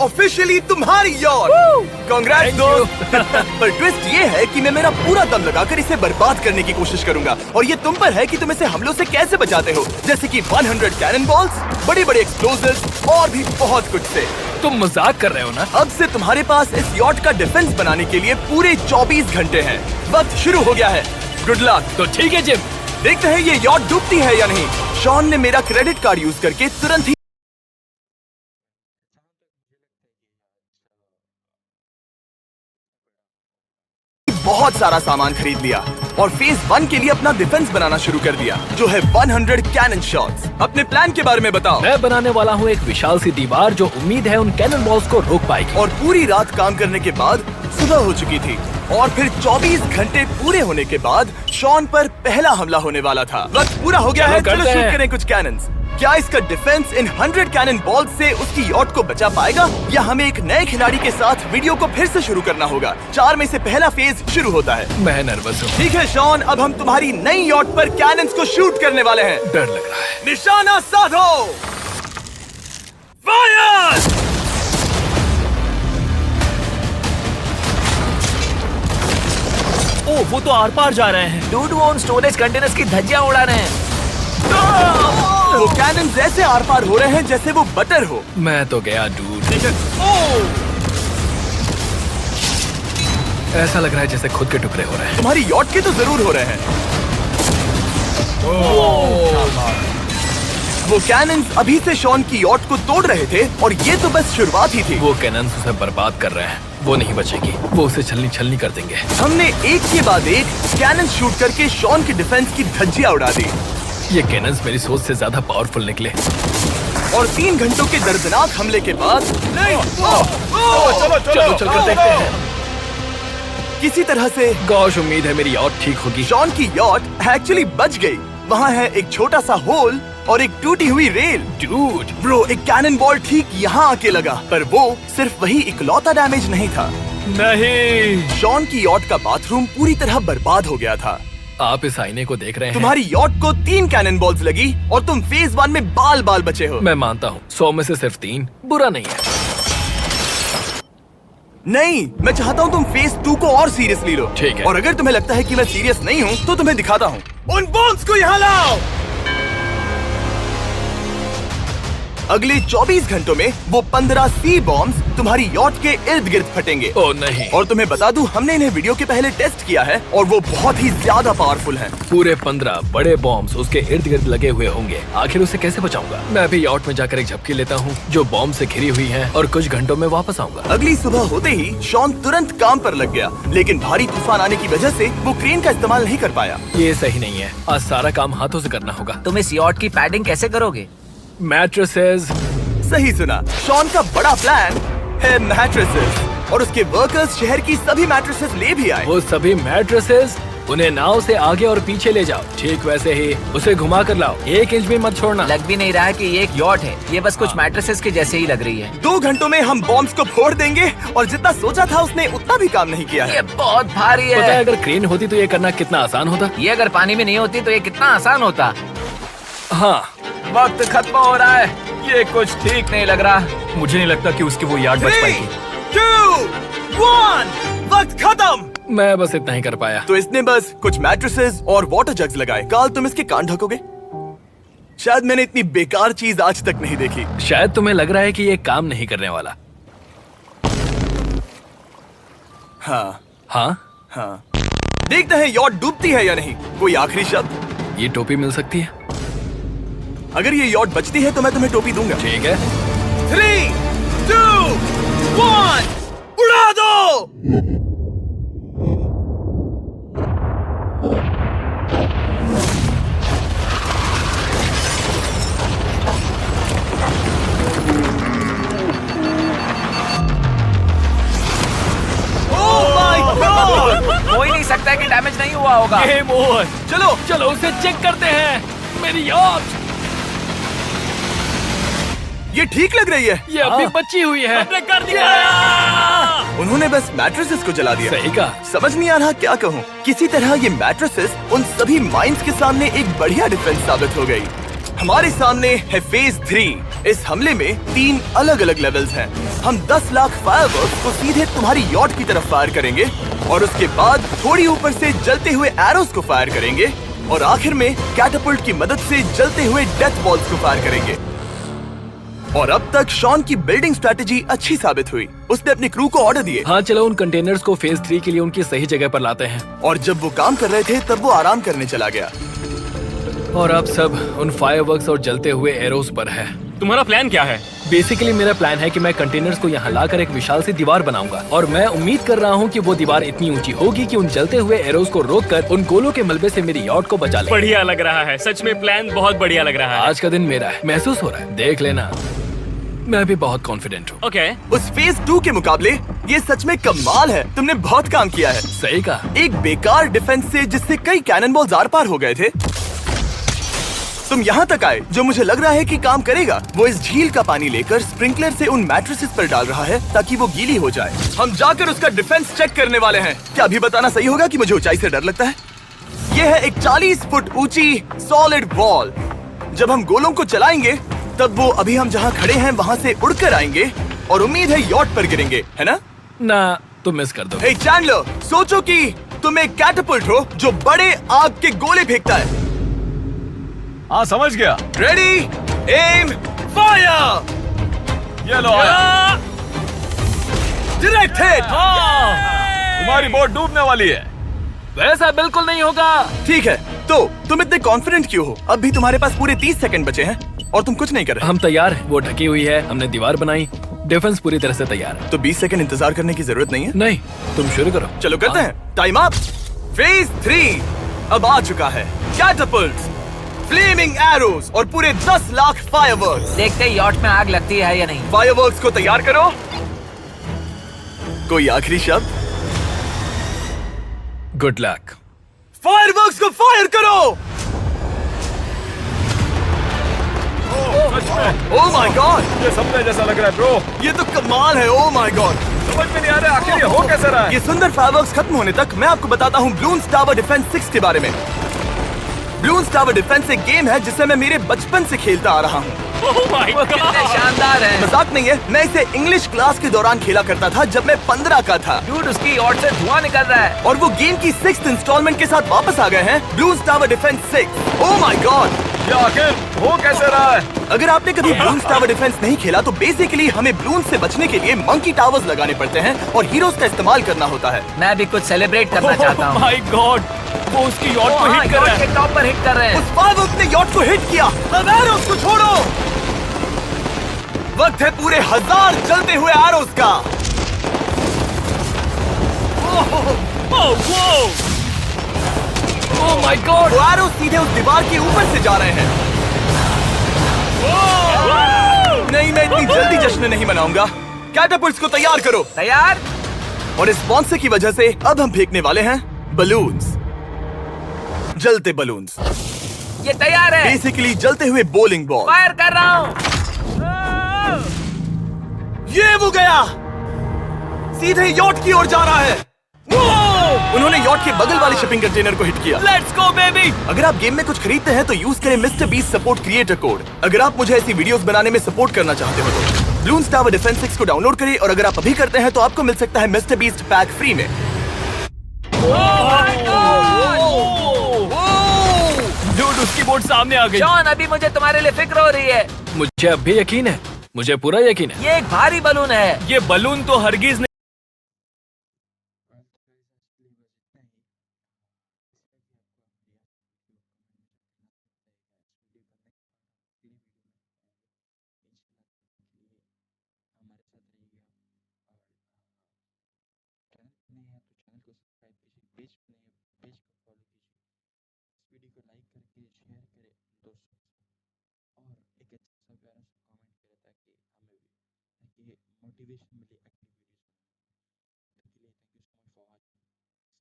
Officially तुम्हारी yacht. Congrats दोस्त। पर ट्विस्ट ये है कि मैं मेरा पूरा दम लगाकर इसे बर्बाद करने की कोशिश करूंगा और ये तुम पर है कि तुम इसे हमलों से कैसे बचाते हो, जैसे कि 100 कैनन बॉल्स, बड़े बड़े एक्सप्लोजिव्स और भी बहुत कुछ से। तुम मजाक कर रहे हो ना? अब से तुम्हारे पास इस यॉट का डिफेंस बनाने के लिए पूरे 24 घंटे हैं। वक्त शुरू हो गया है। Good luck. तो ठीक है जिम, देखते हैं ये यॉट डूबती है या नहीं। शॉन ने मेरा क्रेडिट कार्ड यूज करके तुरंत ही बहुत सारा सामान खरीद लिया और फेज 1 के लिए अपना डिफेंस बनाना शुरू कर दिया, जो है 100 कैनन शॉट्स। अपने प्लान के बारे में बताओ। मैं बनाने वाला हूँ एक विशाल सी दीवार जो उम्मीद है उन कैनन बॉल्स को रोक पाएगी। और पूरी रात काम करने के बाद सुबह हो चुकी थी और फिर 24 घंटे पूरे होने के बाद शॉन पर पहला हमला होने वाला था। वक्त पूरा हो गया है, चलो शूट करें कुछ कैनन्स। क्या इसका डिफेंस इन 100 कैनन बॉल से उसकी यॉट को बचा पाएगा, या हमें एक नए खिलाड़ी के साथ वीडियो को फिर से शुरू करना होगा? 4 में से पहला फेज शुरू होता है। मैं नर्वस हूँ। ठीक है शॉन, अब हम तुम्हारी नई यॉट पर कैनन्स को शूट करने वाले हैं। डर लग रहा है। निशाना साधो। फायर! ओह, वो तो आर पार जा रहे हैं। डूड, वो उन स्टोरेज कंटेनर्स की धज्जियां उड़ा रहे हैं। वो कैनन ऐसे आर पार हो रहे हैं जैसे वो बटर हो। मैं तो गया डूड। ऐसा लग रहा है जैसे खुद के टुकड़े हो रहे हैं। तुम्हारी यॉट के तो जरूर हो रहे हैं। वो कैनन अभी से शॉन की यॉट को तोड़ रहे थे और ये तो बस शुरुआत ही थी। वो कैनन्स उसे बर्बाद कर रहे हैं। वो नहीं बचेगी, वो उसे छलनी छलनी कर देंगे। हमने एक के बाद एक कैनन शूट करके शॉन की डिफेंस की धज्जियां उड़ा दी। ये कैनन्स मेरी सोच से ज्यादा पावरफुल निकले। और 3 घंटों के दर्दनाक हमले के बाद चलो चलकर देखते हैं। किसी तरह से गॉश, उम्मीद है मेरी यॉट ठीक होगी। शॉन की यॉट एक्चुअली बच गई। वहाँ है एक छोटा सा होल और एक टूटी हुई रेल। डूड ब्रो, एक कैनन बॉल ठीक यहाँ आके लगा, पर वो सिर्फ वही इकलौता डैमेज नहीं था। नहीं, शॉन की यॉट का बाथरूम पूरी तरह बर्बाद हो गया था। आप इस आईने को देख रहे हैं। तुम्हारी यॉट को 3 कैनन बॉल्स लगी और तुम फेज 1 में बाल बाल बचे हो। मैं मानता हूँ 100 में से सिर्फ 3 बुरा नहीं है। नहीं, मैं चाहता हूँ तुम फेज 2 को और सीरियसली लो। ठीक है। और अगर तुम्हें लगता है कि मैं सीरियस नहीं हूँ तो तुम्हें दिखाता हूँ। उन बॉम्ब्स को यहाँ लाओ। अगले 24 घंटों में वो 15 सी बॉम्ब्स तुम्हारी यॉट के इर्द गिर्द फटेंगे। ओह नहीं। और तुम्हें बता दूं, हमने इन्हें वीडियो के पहले टेस्ट किया है और वो बहुत ही ज्यादा पावरफुल हैं। पूरे 15 बड़े बॉम्ब्स उसके इर्द गिर्द लगे हुए होंगे। आखिर उसे कैसे बचाऊंगा? मैं भी यॉट में जाकर एक झपकी लेता हूँ जो बॉम्ब से घिरी हुई है और कुछ घंटों में वापस आऊंगा। अगली सुबह होते ही शॉन तुरंत काम पर लग गया, लेकिन भारी तूफान आने की वजह से वो क्रेन का इस्तेमाल नहीं कर पाया। ये सही नहीं है। आज सारा काम हाथों से करना होगा। तुम इस यॉट की पैडिंग कैसे करोगे? मैट्रेसेस। सही सुना, शॉन का बड़ा प्लान है मैट्रेसेस और उसके वर्कर्स शहर की सभी मैट्रेसेस ले भी आए। वो सभी मैट्रेसेस उन्हें नाव से आगे और पीछे ले जाओ। ठीक वैसे ही उसे घुमा कर लाओ। 1 इंच भी मत छोड़ना। लग भी नहीं रहा है कि ये एक यॉट है। ये बस कुछ मैट्रेसेस के जैसे ही लग रही है। 2 घंटों में हम बॉम्ब्स को फोड़ देंगे और जितना सोचा था उसने उतना भी काम नहीं किया है। ये बहुत भारी पता है है। अगर क्रेन होती तो ये करना कितना आसान होता। ये अगर पानी में नहीं होती तो ये कितना आसान होता। हाँ, वक्त खत्म हो रहा है। ये कुछ ठीक नहीं लग रहा। मुझे नहीं लगता कि उसकी वो याद बच 3, पाएगी। 2, 1, वक्त खत्म। मैं बस इतना ही कर पाया। तो इसने बस कुछ मैट्रेसेस और वाटर जग्स लगाए। काल, तुम इसके कान ढकोगे? शायद मैंने इतनी बेकार चीज आज तक नहीं देखी। शायद तुम्हें लग रहा है कि ये काम नहीं करने वाला। हाँ हाँ, हाँ, देखते हैं यॉट डूबती है या नहीं। कोई आखिरी शब्द? ये टोपी मिल सकती है। अगर ये यॉट बचती है तो मैं तुम्हें टोपी दूंगा। ठीक है। 3, 2, 1, उड़ा दो। हो ही नहीं सकता है कि डैमेज नहीं हुआ होगा। Game over. चलो चलो उसे चेक करते हैं। मेरी यॉट ये ठीक लग रही है। ये अभी बची हुई है। हमने कर दिया। उन्होंने बस मैट्रेसेस को जला दिया। सही कहा। समझ नहीं आ रहा क्या कहूँ। किसी तरह ये मैट्रेसेस उन सभी माइंस के सामने एक बढ़िया डिफेंस साबित हो गई। हमारे सामने है फेज 3 इस हमले में 3 अलग अलग लेवल्स हैं। हम 10 लाख फायरवर्क्स को सीधे तुम्हारी यॉट की तरफ फायर करेंगे और उसके बाद थोड़ी ऊपर से जलते हुए एरोस को फायर करेंगे और आखिर में कैटापल्ट की मदद से जलते हुए डेथ बॉल्स को फायर करेंगे। और अब तक शॉन की बिल्डिंग स्ट्रेटेजी अच्छी साबित हुई। उसने अपनी क्रू को ऑर्डर दिए हाँ चलो उन कंटेनर्स को फेज 3 के लिए उनकी सही जगह पर लाते हैं। और जब वो काम कर रहे थे तब वो आराम करने चला गया। और अब सब उन फायरवर्क्स और जलते हुए एरोस पर है। तुम्हारा प्लान क्या है? बेसिकली मेरा प्लान है कि मैं कंटेनर्स को यहाँ लाकर एक विशाल सी दीवार बनाऊंगा और मैं उम्मीद कर रहा हूँ कि वो दीवार इतनी ऊंची होगी कि उन जलते हुए एरोस को रोककर उन गोलों के मलबे से मेरी यॉट को बचा ले। बढ़िया लग रहा है, सच में प्लान बहुत बढ़िया लग रहा है। आज का दिन मेरा है, महसूस हो रहा है, देख लेना। मैं भी बहुत कॉन्फिडेंट हूँ। ओके। उस फेज 2 के मुकाबले ये सच में कमाल है। तुमने बहुत काम किया है। सही कहा। एक बेकार डिफेंस से जिससे कई कैनन बॉल्स आर पार हो गए थे, तुम यहाँ तक आए। जो मुझे लग रहा है कि काम करेगा, वो इस झील का पानी लेकर स्प्रिंकलर से उन मैट्रेसेस पर डाल रहा है ताकि वो गीली हो जाए। हम जाकर उसका डिफेंस चेक करने वाले हैं। क्या अभी बताना सही होगा कि मुझे ऊंचाई से डर लगता है? ये है एक 40 फुट ऊंची सॉलिड वॉल। जब हम गोलों को चलाएंगे तब वो अभी हम जहाँ खड़े हैं वहाँ से उड़कर आएंगे और उम्मीद है यॉट पर गिरेंगे, है ना? ना तुम मिस कर दो। हे चैंडलर, सोचो कि तुम एक कैटापल्ट हो जो बड़े आग के गोले फेंकता है। हाँ समझ गया। Ready, aim, fire. ये लो आया। Direct hit. तुम्हारी बोट डूबने वाली है। वैसा बिल्कुल नहीं होगा। ठीक है, तो तुम इतने कॉन्फिडेंट क्यों हो? अब भी तुम्हारे पास पूरे 30 सेकंड बचे हैं और तुम कुछ नहीं कर रहे। हम तैयार हैं, वो ढकी हुई है, हमने दीवार बनाई, डिफेंस पूरी तरह से तैयार है। तो 20 सेकंड इंतजार करने की जरूरत नहीं है। नहीं, तुम शुरू करो। चलो करते हैं। Time up. फेज 3 अब आ चुका है। कैटापल्ट्स, फ्लेमिंग एरोस और पूरे 10 लाख फायरवर्क्स। देखते हैं यॉट में आग लगती है या नहीं। फायरवर्क्स को तैयार करो। कोई आखिरी शब्द? Good luck. फायरवर्क्स को फायर करो। ओह माय गॉड, ये सपने जैसा लग रहा है ब्रो। ये तो कमाल है। ओह माय गॉड, समझ में नहीं आ रहा आखिर ये हो कैसे रहा है। ये सुंदर फायरवर्क्स खत्म होने तक मैं आपको बताता हूँ ब्लून्स टावर डिफेंस 6 के बारे में। ब्लून्स टावर डिफेंस एक गेम है जिसे मैं मेरे बचपन से खेलता आ रहा हूँ। ओह माय वो कितने गॉड। शानदार है। मजाक नहीं है, मैं इसे इंग्लिश क्लास के दौरान खेला करता था जब मैं 15 का था। डूड उसकी यॉट से धुआं निकल रहा है। और वो गेम की 6th इंस्टॉलमेंट के साथ वापस आ गए हैं, balloons tower defence 6। Oh my God, ये आखिर हो कैसे रहा है। अगर आपने कभी ब्लून्स टावर डिफेंस नहीं खेला तो बेसिकली हमें ब्लून्स से बचने के लिए मंकी टावर्स लगाने पड़ते हैं और हीरोज का इस्तेमाल करना होता है। मैं भी कुछ सेलिब्रेट करना चाहता हूँ। माय गॉड, वो उसकी यॉट को हिट कर रहा है। के टॉप पर हिट कर रहे हैं। उस फायरवर्क ने यॉट को हिट किया। अब एरोस को छोड़ो। वक्त है पूरे 1000 जलते हुए एरोस का। Oh my God. वो एरोस सीधे उस दीवार के ऊपर से जा रहे हैं। नहीं, मैं इतनी जल्दी जश्न नहीं मनाऊंगा। कैटापल्ट्स को तैयार करो। तैयार। और इस स्पॉन्सर की वजह से अब हम फेंकने वाले हैं बलून्स, जलते बलून्स। ये तैयार है। बेसिकली जलते हुए बोलिंग बॉल। फायर कर रहा हूँ। ये वो गया, सीधे यॉट की ओर जा रहा है। उन्होंने यॉट के बगल वाले शिपिंग कंटेनर को हिट किया। Let's go baby. अगर आप गेम में कुछ खरीदते हैं तो यूज करें mister beast support creator code. अगर आप मुझे ऐसी वीडियोस बनाने में सपोर्ट करना चाहते हो तो ब्लून्स टावर डिफेंस 6 को डाउनलोड करें और अगर आप अभी करते हैं तो आपको मिल सकता है मिस्टर बीस्ट पैक फ्री में। डूड उसकी बोट सामने आ गई। जॉन अभी मुझे तुम्हारे लिए फिक्र हो रही है। मुझे अब भी यकीन है, मुझे पूरा यकीन है। ये एक भारी बलून है। ये बलून तो हरगिज नहीं। और एक अच्छा सा प्यारा सा कमेंट करे ताकि हमें भी ताकि मोटिवेशन मिले अगली वीडियो